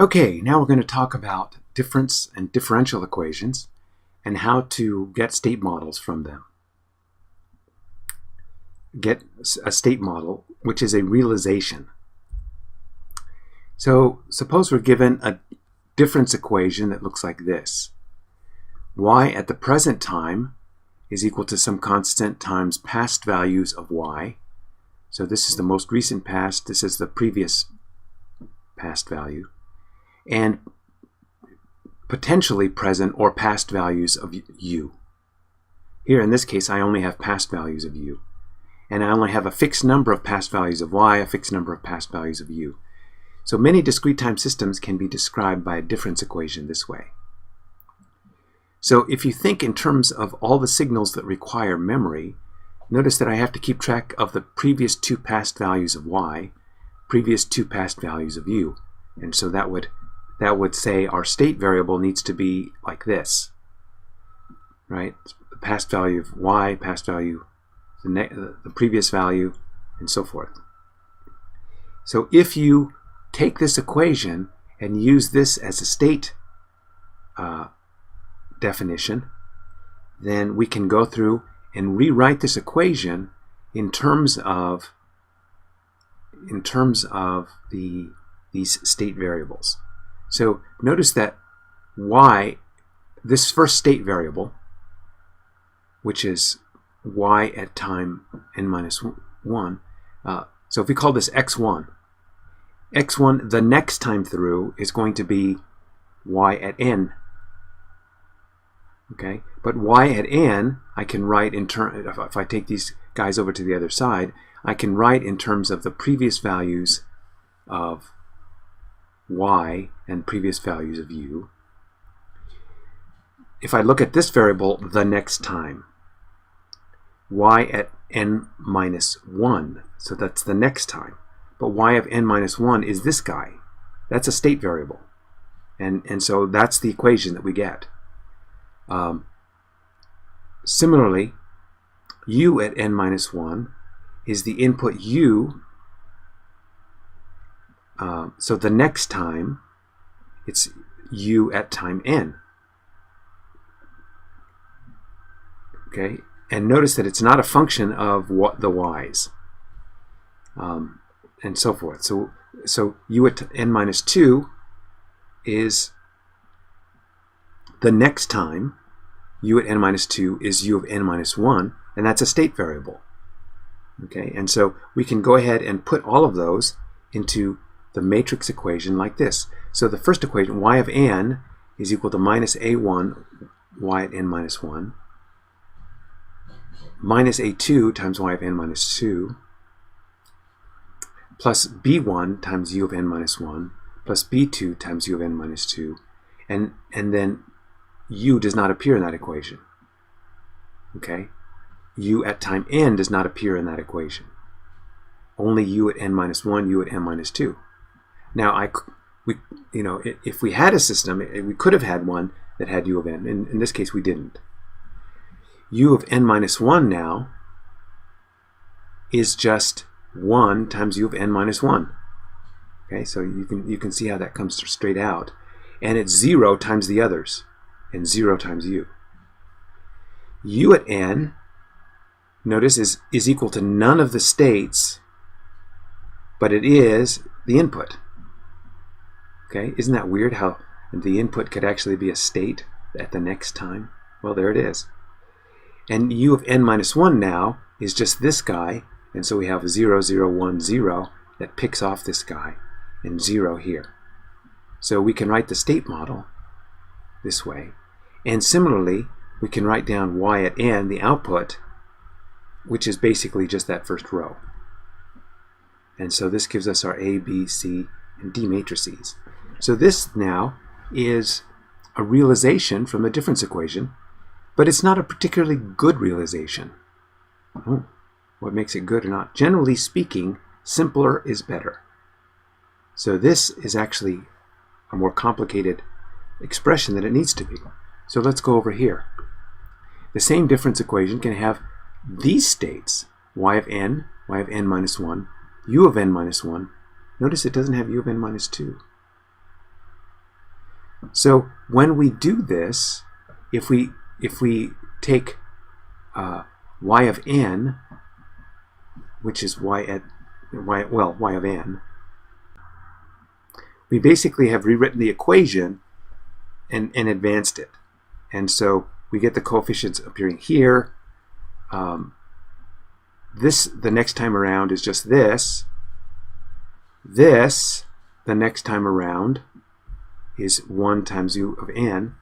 Okay, now we're going to talk about difference and differential equations and how to get state models from them. Get a state model, which is a realization. So suppose we're given a difference equation that looks like this. Y at the present time is equal to some constant times past values of y. So this is the most recent past, this is the previous past value, and potentially present or past values of u. Here in this case I only have past values of u, and I only have a fixed number of past values of y, a fixed number of past values of u. So many discrete time systems can be described by a difference equation this way. So if you think in terms of all the signals that require memory, notice that I have to keep track of the previous two past values of y, previous two past values of u. And so that would say our state variable needs to be like this, right? The past value of y, past value, the previous value, and so forth. So if you take this equation and use this as a state definition, then we can go through and rewrite this equation in terms of these state variables. So notice that y, this first state variable, which is y at time n minus 1, so if we call this x1, x1 the next time through is going to be y at n. Okay, but y at n I can write in terms, if I take these guys over to the other side, I can write in terms of the previous values of y and previous values of u. If I look at this variable, the next time, y at n minus 1, so that's the next time. But y of n minus 1 is this guy. That's a state variable. And so that's the equation that we get. Similarly, u at n minus 1 is the input u. So the next time, it's u at time n. Okay, and notice that it's not a function of what the y's, and so forth. So u at n minus 2 is the next time. U at n minus 2 is u of n minus 1, and that's a state variable. Okay, and so we can go ahead and put all of those into the matrix equation like this. So the first equation, y of n is equal to minus a1 y at n minus 1 minus a2 times y of n minus 2 plus b1 times u of n minus 1 plus b2 times u of n minus 2, and then u does not appear in that equation. Okay, u at time n does not appear in that equation. Only u at n minus 1, u at n minus 2. Now, if we had a system, we could have had one that had u of n. In this case, we didn't. U of n minus 1 now is just 1 times u of n minus 1. Okay, so you can see how that comes straight out. And it's 0 times the others, and 0 times u. U at n, notice, is equal to none of the states, but it is the input. Okay, isn't that weird how the input could actually be a state at the next time? Well, there it is. And u of n minus 1 now is just this guy, and so we have 0, 0, 1, 0 that picks off this guy, and 0 here. So we can write the state model this way. And similarly, we can write down y at n, the output, which is basically just that first row. And so this gives us our A, B, C, and D matrices. So this now is a realization from the difference equation, but it's not a particularly good realization. Oh, what makes it good or not? Generally speaking, simpler is better. So this is actually a more complicated expression than it needs to be. So let's go over here. The same difference equation can have these states, y of n minus 1, u of n minus 1. Notice it doesn't have u of n minus 2. So when we do this, if we take y of n, which is y of n, we basically have rewritten the equation and advanced it. And so we get the coefficients appearing here. This, the next time around, is just this. This, the next time around, is 1 times u of n.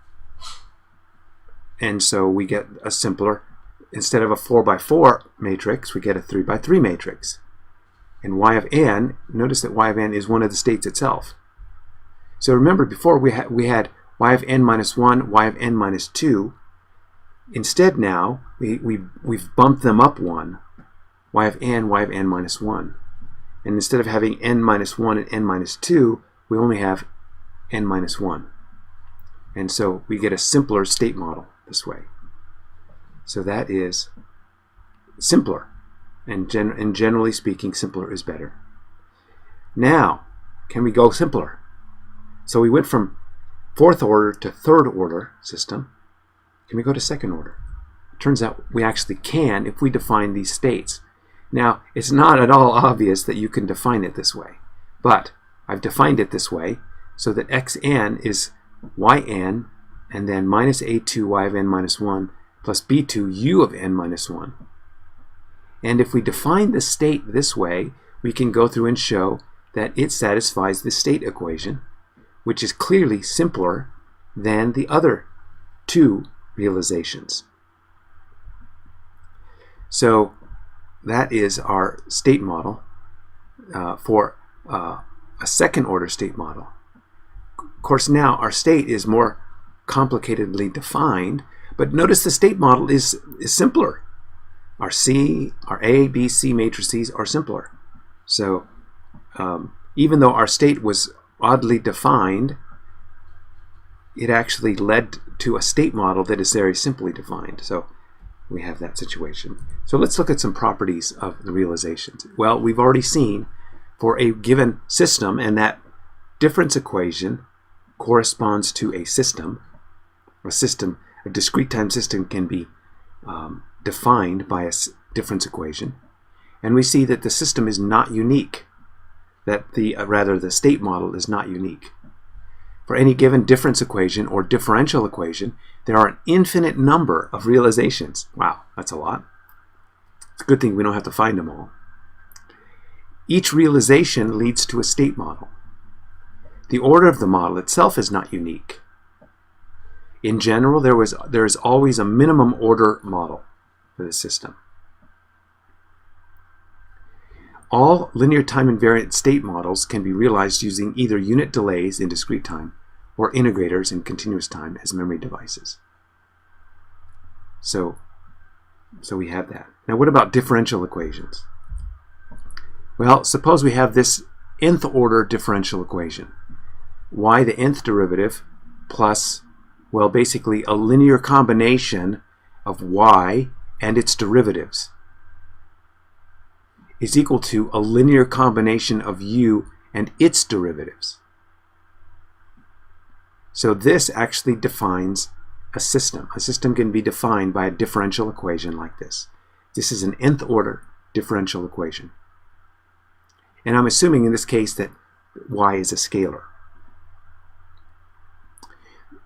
And so we get a simpler, instead of a 4 by 4 matrix, we get a 3 by 3 matrix. And y of n, notice that y of n is one of the states itself. So remember, before we had y of n minus 1, y of n minus 2. Instead now, we've bumped them up 1, y of n minus 1. And instead of having n minus 1 and n minus 2, we only have n minus 1. And so we get a simpler state model this way. So that is simpler. And generally speaking, simpler is better. Now, can we go simpler? So we went from fourth order to third order system. Can we go to second order? It turns out we actually can if we define these states. Now, it's not at all obvious that you can define it this way, but I've defined it this way so that xn is yn and then minus a2 y of n minus 1 plus b2 u of n minus 1. And if we define the state this way, we can go through and show that it satisfies the state equation, which is clearly simpler than the other two realizations. So that is our state model for a second order state model. Of course, now our state is more complicatedly defined, but notice the state model is simpler. Our A, B, C matrices are simpler. So even though our state was oddly defined, it actually led to a state model that is very simply defined. So we have that situation. So let's look at some properties of the realizations. Well, we've already seen for a given system, and that difference equation corresponds to a system. A discrete time system can be defined by a difference equation. And we see that the system is not unique, that rather the state model is not unique. For any given difference equation or differential equation, there are an infinite number of realizations. Wow, that's a lot. It's a good thing we don't have to find them all. Each realization leads to a state model. The order of the model itself is not unique. In general, there is always a minimum order model for the system. All linear time invariant state models can be realized using either unit delays in discrete time or integrators in continuous time as memory devices. So we have that. Now what about differential equations? Well, suppose we have this nth order differential equation. Y, the nth derivative, plus, well, basically a linear combination of y and its derivatives is equal to a linear combination of u and its derivatives. So this actually defines a system. A system can be defined by a differential equation like this. This is an nth order differential equation. And I'm assuming in this case that y is a scalar.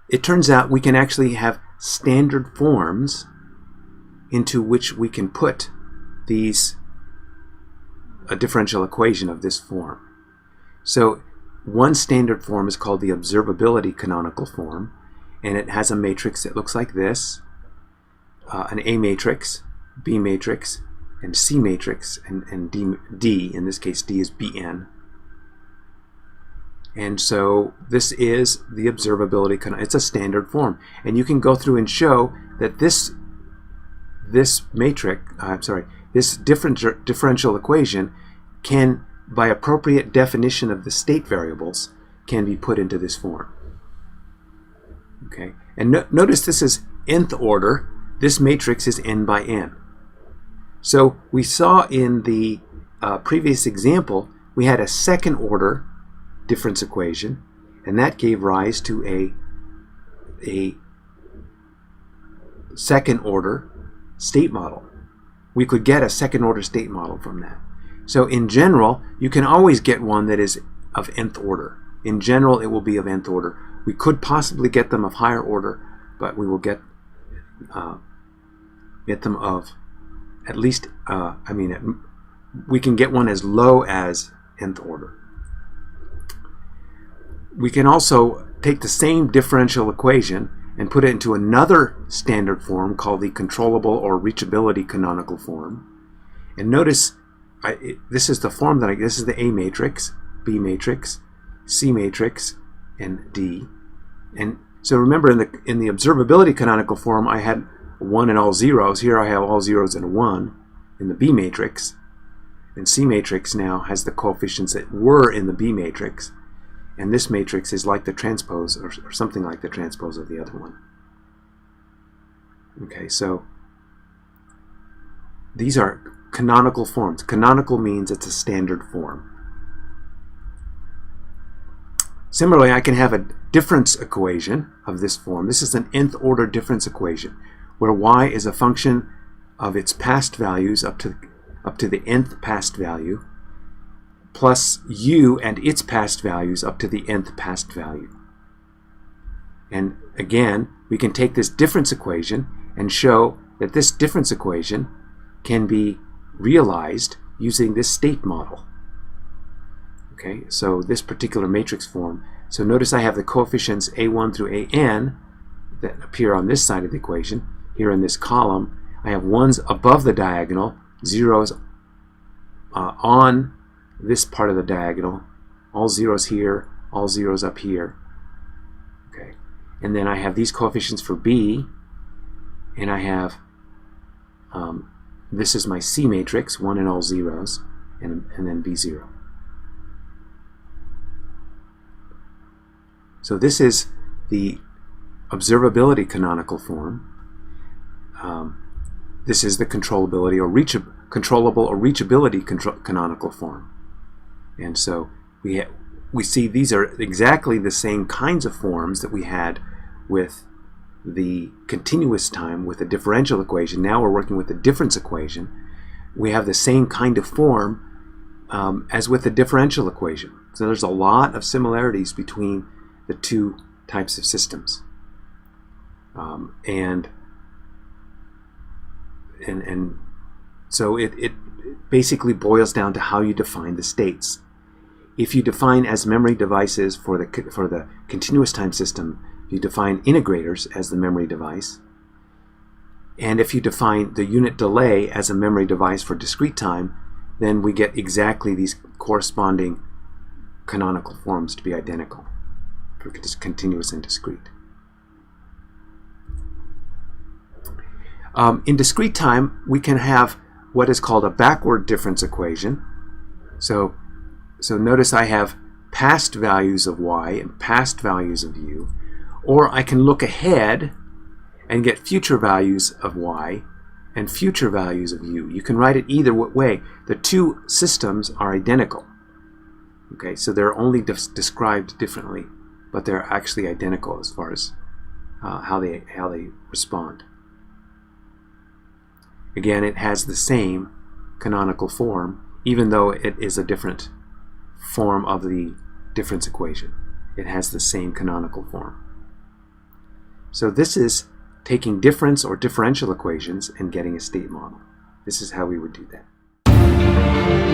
It turns out we can actually have standard forms into which we can put a differential equation of this form. So one standard form is called the observability canonical form, and it has a matrix that looks like this, an A matrix, B matrix, and C matrix, and D, in this case D is Bn. And so this is the observability canonical. It's a standard form, and you can go through and show that this matrix, this differential equation can, by appropriate definition of the state variables, can be put into this form. Okay, and notice this is nth order. This matrix is n by n. So we saw in the previous example, we had a second order difference equation, and that gave rise to a a second order state model. We could get a second order state model from that. So in general, you can always get one that is of nth order. In general, it will be of nth order. We could possibly get them of higher order, but we will get them of at least, we can get one as low as nth order. We can also take the same differential equation and put it into another standard form called the controllable or reachability canonical form. And notice, this is the form that this is the A matrix, B matrix, C matrix, and D. And so remember, in the observability canonical form, I had 1 and all zeros. Here I have all zeros and a 1 in the B matrix. And C matrix now has the coefficients that were in the B matrix. And this matrix is like the transpose, or something like the transpose of the other one. Okay, so these are canonical forms. Canonical means it's a standard form. Similarly, I can have a difference equation of this form. This is an nth order difference equation, where y is a function of its past values up to the nth past value, plus u and its past values up to the nth past value. And again, we can take this difference equation and show that this difference equation can be realized using this state model. Okay, so this particular matrix form. So notice I have the coefficients a1 through an that appear on this side of the equation. Here in this column, I have ones above the diagonal, zeros on this part of the diagonal, all zeros here, all zeros up here. Okay, and then I have these coefficients for B, and I have this is my C matrix, 1 and all zeros, and then B0. So this is the observability canonical form. This is the controllable or reachability canonical form. And so we see these are exactly the same kinds of forms that we had with the continuous time with the differential equation. Now we're working with the difference equation. We have the same kind of form as with the differential equation. So there's a lot of similarities between the two types of systems. And so it basically boils down to how you define the states. If you define as memory devices for the continuous time system, you define integrators as the memory device. And if you define the unit delay as a memory device for discrete time, then we get exactly these corresponding canonical forms to be identical for continuous and discrete. In discrete time, we can have what is called a backward difference equation. So notice I have past values of y and past values of u, or I can look ahead and get future values of y and future values of u. You can write it either way. The two systems are identical. Okay, so they're only described differently, but they're actually identical as far as how they respond. Again, it has the same canonical form, even though it is a different form of the difference equation. It has the same canonical form. So this is taking difference or differential equations and getting a state model. This is how we would do that.